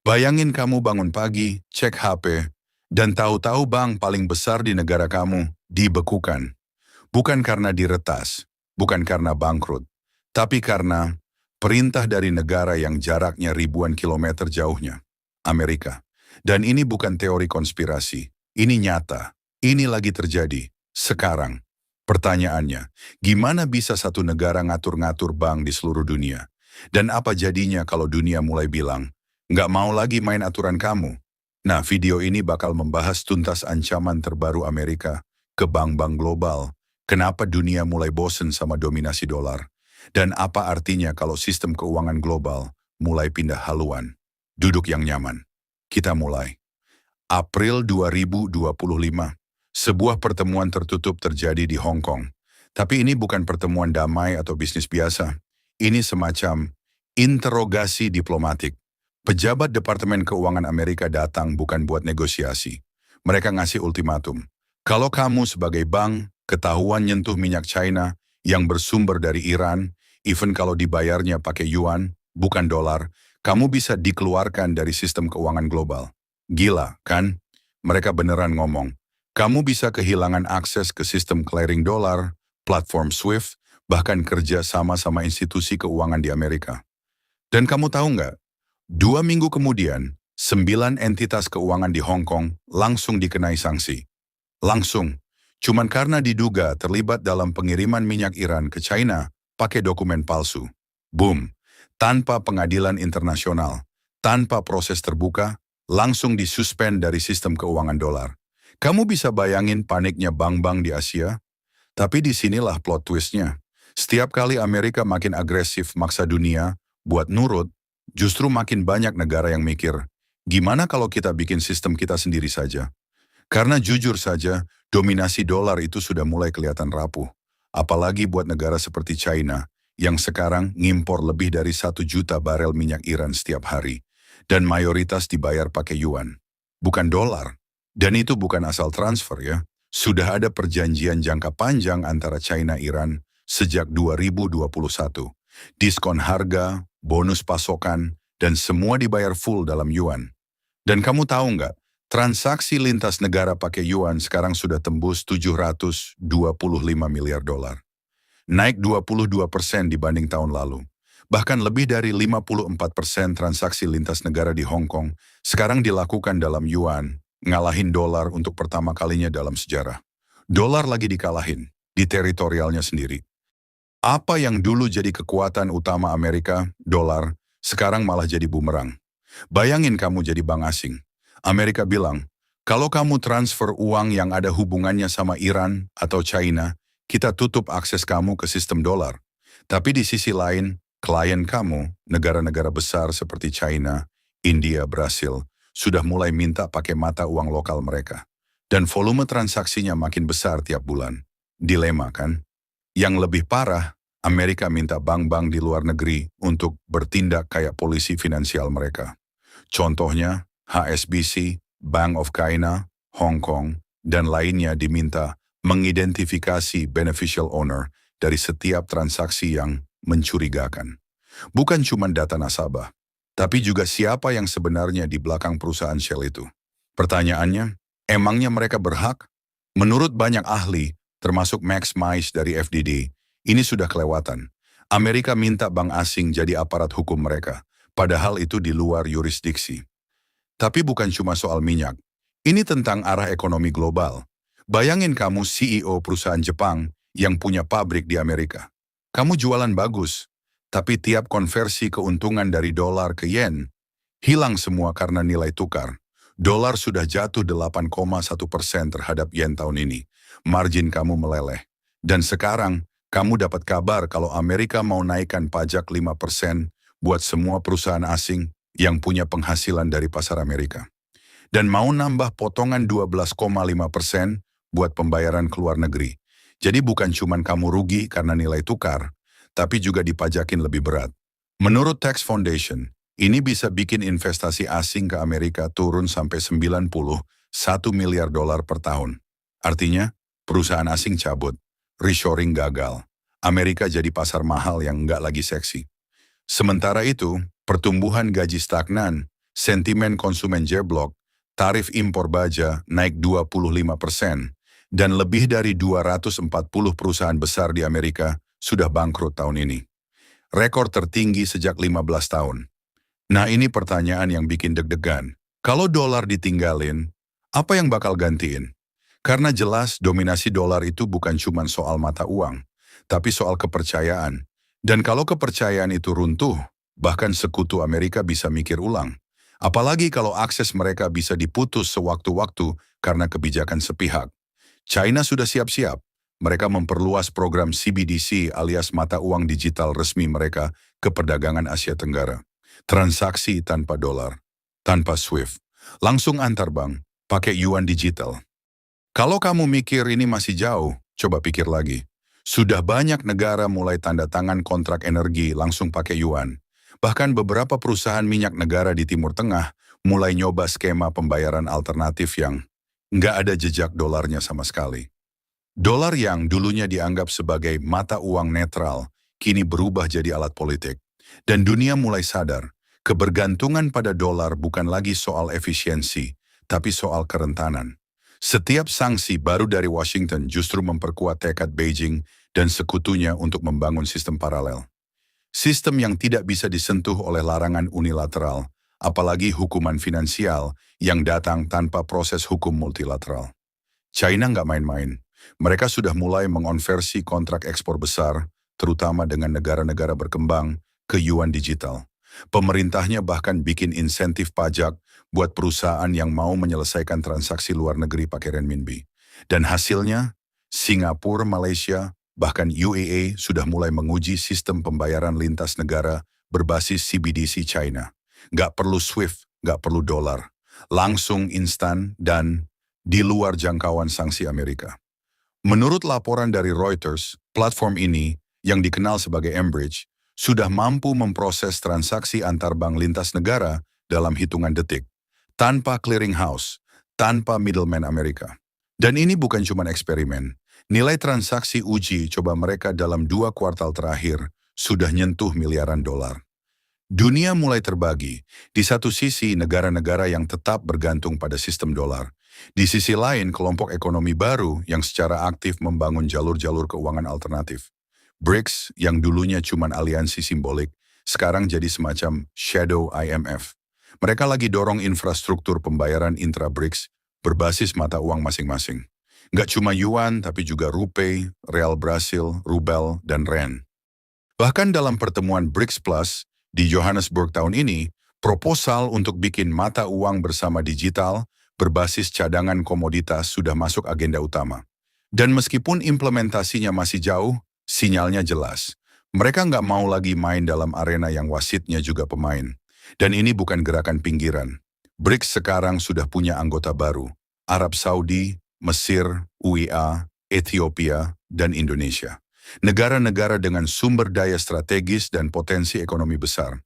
Bayangin kamu bangun pagi, cek HP, dan tahu-tahu bank paling besar di negara kamu dibekukan. Bukan karena diretas, bukan karena bangkrut, tapi karena perintah dari negara yang jaraknya ribuan kilometer jauhnya, Amerika. Dan ini bukan teori konspirasi, ini nyata, ini lagi terjadi, sekarang. Pertanyaannya, gimana bisa satu negara ngatur-ngatur bank di seluruh dunia? Dan apa jadinya kalau dunia mulai bilang, nggak mau lagi main aturan kamu? Nah, video ini bakal membahas tuntas ancaman terbaru Amerika ke bank-bank global. Kenapa dunia mulai bosen sama dominasi dolar? Dan apa artinya kalau sistem keuangan global mulai pindah haluan? Duduk yang nyaman. Kita mulai. April 2025. Sebuah pertemuan tertutup terjadi di Hong Kong. Tapi ini bukan pertemuan damai atau bisnis biasa. Ini semacam interogasi diplomatik. Pejabat Departemen Keuangan Amerika datang bukan buat negosiasi. Mereka ngasih ultimatum. Kalau kamu sebagai bank ketahuan nyentuh minyak China yang bersumber dari Iran, even kalau dibayarnya pakai yuan, bukan dolar, kamu bisa dikeluarkan dari sistem keuangan global. Gila, kan? Mereka beneran ngomong. Kamu bisa kehilangan akses ke sistem clearing dolar, platform SWIFT, bahkan kerja sama institusi keuangan di Amerika. Dan kamu tahu nggak? 2 minggu kemudian, 9 entitas keuangan di Hong Kong langsung dikenai sanksi. Langsung. Cuman karena diduga terlibat dalam pengiriman minyak Iran ke China pakai dokumen palsu. Boom. Tanpa pengadilan internasional, tanpa proses terbuka, langsung disuspend dari sistem keuangan dolar. Kamu bisa bayangin paniknya bank-bank di Asia? Tapi disinilah plot twistnya. Setiap kali Amerika makin agresif maksa dunia buat nurut, justru makin banyak negara yang mikir, gimana kalau kita bikin sistem kita sendiri saja? Karena jujur saja, dominasi dolar itu sudah mulai kelihatan rapuh. Apalagi buat negara seperti China, yang sekarang ngimpor lebih dari 1 juta barel minyak Iran setiap hari. Dan mayoritas dibayar pakai yuan, bukan dolar. Dan itu bukan asal transfer ya. Sudah ada perjanjian jangka panjang antara China-Iran sejak 2021. Diskon harga, bonus pasokan, dan semua dibayar full dalam yuan. Dan kamu tahu nggak, transaksi lintas negara pakai yuan sekarang sudah tembus 725 miliar dolar. Naik 22% dibanding tahun lalu. Bahkan lebih dari 54% transaksi lintas negara di Hong Kong sekarang dilakukan dalam yuan, ngalahin dolar untuk pertama kalinya dalam sejarah. Dolar lagi dikalahin, di teritorialnya sendiri. Apa yang dulu jadi kekuatan utama Amerika, dolar, sekarang malah jadi bumerang. Bayangin kamu jadi bank asing. Amerika bilang, kalau kamu transfer uang yang ada hubungannya sama Iran atau China, kita tutup akses kamu ke sistem dolar. Tapi di sisi lain, klien kamu, negara-negara besar seperti China, India, Brasil, sudah mulai minta pakai mata uang lokal mereka. Dan volume transaksinya makin besar tiap bulan. Dilema kan? Yang lebih parah, Amerika minta bank-bank di luar negeri untuk bertindak kayak polisi finansial mereka. Contohnya, HSBC, Bank of China, Hong Kong, dan lainnya diminta mengidentifikasi beneficial owner dari setiap transaksi yang mencurigakan. Bukan cuma data nasabah, tapi juga siapa yang sebenarnya di belakang perusahaan Shell itu. Pertanyaannya, emangnya mereka berhak? Menurut banyak ahli, termasuk Max Mice dari FDD, ini sudah kelewatan. Amerika minta bank asing jadi aparat hukum mereka, padahal itu di luar yurisdiksi. Tapi bukan cuma soal minyak. Ini tentang arah ekonomi global. Bayangin kamu CEO perusahaan Jepang yang punya pabrik di Amerika. Kamu jualan bagus, tapi tiap konversi keuntungan dari dolar ke yen, hilang semua karena nilai tukar. Dolar sudah jatuh 8,1% terhadap yen tahun ini. Margin kamu meleleh. Dan sekarang, kamu dapat kabar kalau Amerika mau naikkan pajak 5% buat semua perusahaan asing yang punya penghasilan dari pasar Amerika. Dan mau nambah potongan 12,5% buat pembayaran ke luar negeri. Jadi bukan cuma kamu rugi karena nilai tukar, tapi juga dipajakin lebih berat. Menurut Tax Foundation, ini bisa bikin investasi asing ke Amerika turun sampai 91 miliar dolar per tahun. Artinya, perusahaan asing cabut, reshoring gagal. Amerika jadi pasar mahal yang nggak lagi seksi. Sementara itu, pertumbuhan gaji stagnan, sentimen konsumen jeblok, tarif impor baja naik 25%, dan lebih dari 240 perusahaan besar di Amerika sudah bangkrut tahun ini. Rekor tertinggi sejak 15 tahun. Nah, ini pertanyaan yang bikin deg-degan. Kalau dolar ditinggalin, apa yang bakal gantiin? Karena jelas dominasi dolar itu bukan cuma soal mata uang, tapi soal kepercayaan. Dan kalau kepercayaan itu runtuh, bahkan sekutu Amerika bisa mikir ulang. Apalagi kalau akses mereka bisa diputus sewaktu-waktu karena kebijakan sepihak. China sudah siap-siap. Mereka memperluas program CBDC alias mata uang digital resmi mereka ke perdagangan Asia Tenggara. Transaksi tanpa dolar, tanpa SWIFT, langsung antar bank, pakai yuan digital. Kalau kamu mikir ini masih jauh, coba pikir lagi. Sudah banyak negara mulai tanda tangan kontrak energi langsung pakai yuan. Bahkan beberapa perusahaan minyak negara di Timur Tengah mulai nyoba skema pembayaran alternatif yang nggak ada jejak dolarnya sama sekali. Dolar yang dulunya dianggap sebagai mata uang netral, kini berubah jadi alat politik. Dan dunia mulai sadar, kebergantungan pada dolar bukan lagi soal efisiensi, tapi soal kerentanan. Setiap sanksi baru dari Washington justru memperkuat tekad Beijing dan sekutunya untuk membangun sistem paralel. Sistem yang tidak bisa disentuh oleh larangan unilateral, apalagi hukuman finansial yang datang tanpa proses hukum multilateral. China nggak main-main. Mereka sudah mulai mengonversi kontrak ekspor besar, terutama dengan negara-negara berkembang, ke yuan digital. Pemerintahnya bahkan bikin insentif pajak buat perusahaan yang mau menyelesaikan transaksi luar negeri pakai renminbi. Dan hasilnya, Singapura, Malaysia, bahkan UAE sudah mulai menguji sistem pembayaran lintas negara berbasis CBDC China. Nggak perlu SWIFT, nggak perlu dolar. Langsung instan dan di luar jangkauan sanksi Amerika. Menurut laporan dari Reuters, platform ini, yang dikenal sebagai mBridge, sudah mampu memproses transaksi antar bank lintas negara dalam hitungan detik, tanpa clearinghouse, tanpa middleman Amerika. Dan ini bukan cuma eksperimen. Nilai transaksi uji coba mereka dalam 2 kuartal terakhir sudah nyentuh miliaran dolar. Dunia mulai terbagi. Di satu sisi negara-negara yang tetap bergantung pada sistem dolar. Di sisi lain kelompok ekonomi baru yang secara aktif membangun jalur-jalur keuangan alternatif. BRICS yang dulunya cuma aliansi simbolik, sekarang jadi semacam shadow IMF. Mereka lagi dorong infrastruktur pembayaran intra-BRICS berbasis mata uang masing-masing. Nggak cuma yuan tapi juga rupee, real Brasil, rubel, dan ren. Bahkan dalam pertemuan BRICS Plus, di Johannesburg tahun ini, proposal untuk bikin mata uang bersama digital berbasis cadangan komoditas sudah masuk agenda utama. Dan meskipun implementasinya masih jauh, sinyalnya jelas. Mereka nggak mau lagi main dalam arena yang wasitnya juga pemain. Dan ini bukan gerakan pinggiran. BRICS sekarang sudah punya anggota baru. Arab Saudi, Mesir, UEA, Ethiopia, dan Indonesia. Negara-negara dengan sumber daya strategis dan potensi ekonomi besar.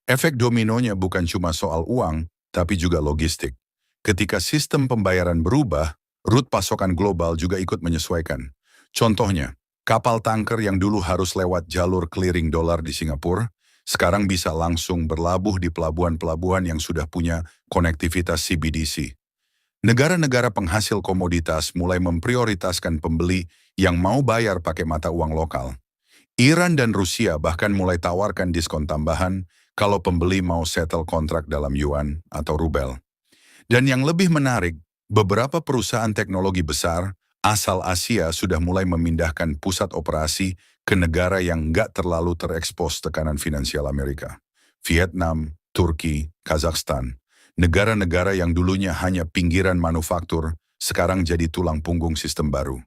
Efek dominonya bukan cuma soal uang, tapi juga logistik. Ketika sistem pembayaran berubah, rute pasokan global juga ikut menyesuaikan. Contohnya, kapal tanker yang dulu harus lewat jalur clearing dolar di Singapura, sekarang bisa langsung berlabuh di pelabuhan-pelabuhan yang sudah punya konektivitas CBDC. Negara-negara penghasil komoditas mulai memprioritaskan pembeli yang mau bayar pakai mata uang lokal. Iran dan Rusia bahkan mulai tawarkan diskon tambahan kalau pembeli mau settle kontrak dalam yuan atau rubel. Dan yang lebih menarik, beberapa perusahaan teknologi besar asal Asia sudah mulai memindahkan pusat operasi ke negara yang nggak terlalu terekspos tekanan finansial Amerika. Vietnam, Turki, Kazakhstan. Negara-negara yang dulunya hanya pinggiran manufaktur, sekarang jadi tulang punggung sistem baru.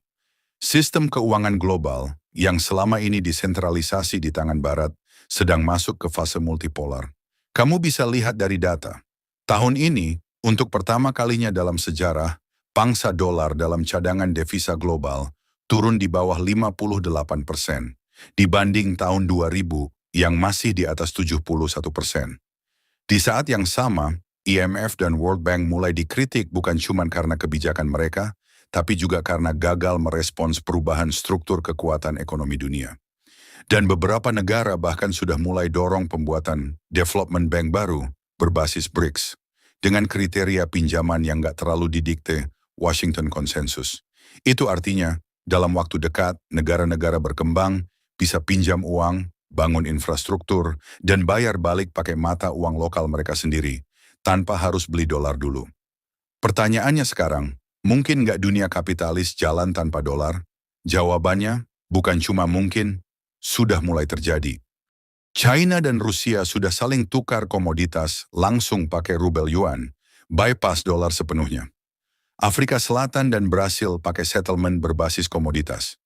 Sistem keuangan global yang selama ini disentralisasi di tangan Barat sedang masuk ke fase multipolar. Kamu bisa lihat dari data. Tahun ini, untuk pertama kalinya dalam sejarah, pangsa dolar dalam cadangan devisa global turun di bawah 58% dibanding tahun 2000 yang masih di atas 71%. Di saat yang sama, IMF dan World Bank mulai dikritik bukan cuma karena kebijakan mereka, tapi juga karena gagal merespons perubahan struktur kekuatan ekonomi dunia. Dan beberapa negara bahkan sudah mulai dorong pembuatan development bank baru berbasis BRICS, dengan kriteria pinjaman yang nggak terlalu didikte Washington Consensus. Itu artinya, dalam waktu dekat, negara-negara berkembang bisa pinjam uang, bangun infrastruktur, dan bayar balik pakai mata uang lokal mereka sendiri, tanpa harus beli dolar dulu. Pertanyaannya sekarang, mungkin nggak dunia kapitalis jalan tanpa dolar? Jawabannya, bukan cuma mungkin, sudah mulai terjadi. China dan Rusia sudah saling tukar komoditas langsung pakai rubel yuan, bypass dolar sepenuhnya. Afrika Selatan dan Brasil pakai settlement berbasis komoditas.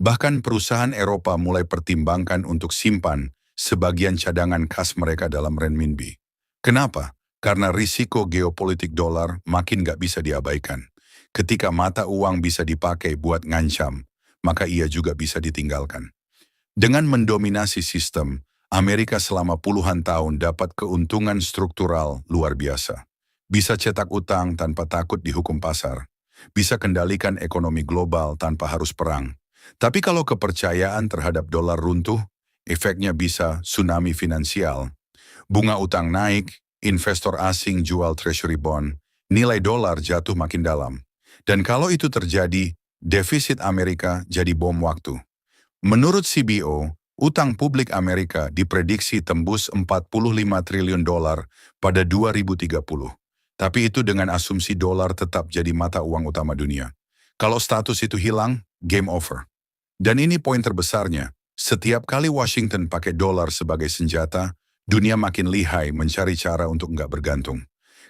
Bahkan perusahaan Eropa mulai pertimbangkan untuk simpan sebagian cadangan kas mereka dalam renminbi. Kenapa? Karena risiko geopolitik dolar makin nggak bisa diabaikan. Ketika mata uang bisa dipakai buat ngancam, maka ia juga bisa ditinggalkan. Dengan mendominasi sistem, Amerika selama puluhan tahun dapat keuntungan struktural luar biasa. Bisa cetak utang tanpa takut dihukum pasar. Bisa kendalikan ekonomi global tanpa harus perang. Tapi kalau kepercayaan terhadap dolar runtuh, efeknya bisa tsunami finansial. Bunga utang naik, investor asing jual treasury bond, nilai dolar jatuh makin dalam. Dan kalau itu terjadi, defisit Amerika jadi bom waktu. Menurut CBO, utang publik Amerika diprediksi tembus 45 triliun dolar pada 2030. Tapi itu dengan asumsi dolar tetap jadi mata uang utama dunia. Kalau status itu hilang, game over. Dan ini poin terbesarnya, setiap kali Washington pakai dolar sebagai senjata, dunia makin lihai mencari cara untuk nggak bergantung.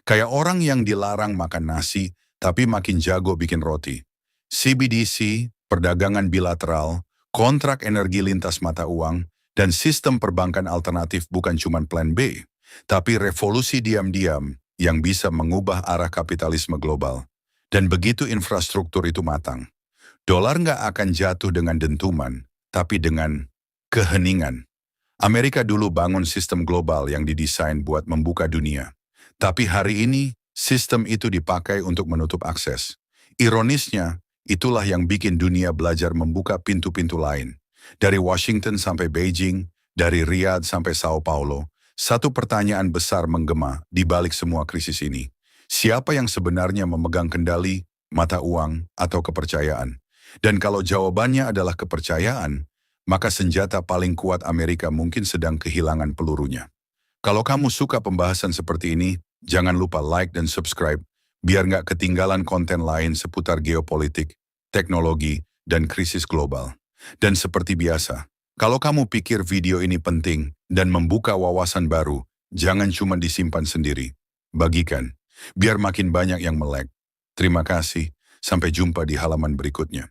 Kayak orang yang dilarang makan nasi, tapi makin jago bikin roti. CBDC, perdagangan bilateral, kontrak energi lintas mata uang, dan sistem perbankan alternatif bukan cuma plan B, tapi revolusi diam-diam yang bisa mengubah arah kapitalisme global. Dan begitu infrastruktur itu matang, dolar nggak akan jatuh dengan dentuman, tapi dengan keheningan. Amerika dulu bangun sistem global yang didesain buat membuka dunia. Tapi hari ini, sistem itu dipakai untuk menutup akses. Ironisnya, itulah yang bikin dunia belajar membuka pintu-pintu lain. Dari Washington sampai Beijing, dari Riyadh sampai Sao Paulo, satu pertanyaan besar menggema di balik semua krisis ini. Siapa yang sebenarnya memegang kendali, mata uang, atau kepercayaan? Dan kalau jawabannya adalah kepercayaan, maka senjata paling kuat Amerika mungkin sedang kehilangan pelurunya. Kalau kamu suka pembahasan seperti ini, jangan lupa like dan subscribe, biar nggak ketinggalan konten lain seputar geopolitik, teknologi, dan krisis global. Dan seperti biasa, kalau kamu pikir video ini penting dan membuka wawasan baru, jangan cuma disimpan sendiri. Bagikan, biar makin banyak yang melek. Terima kasih, sampai jumpa di halaman berikutnya.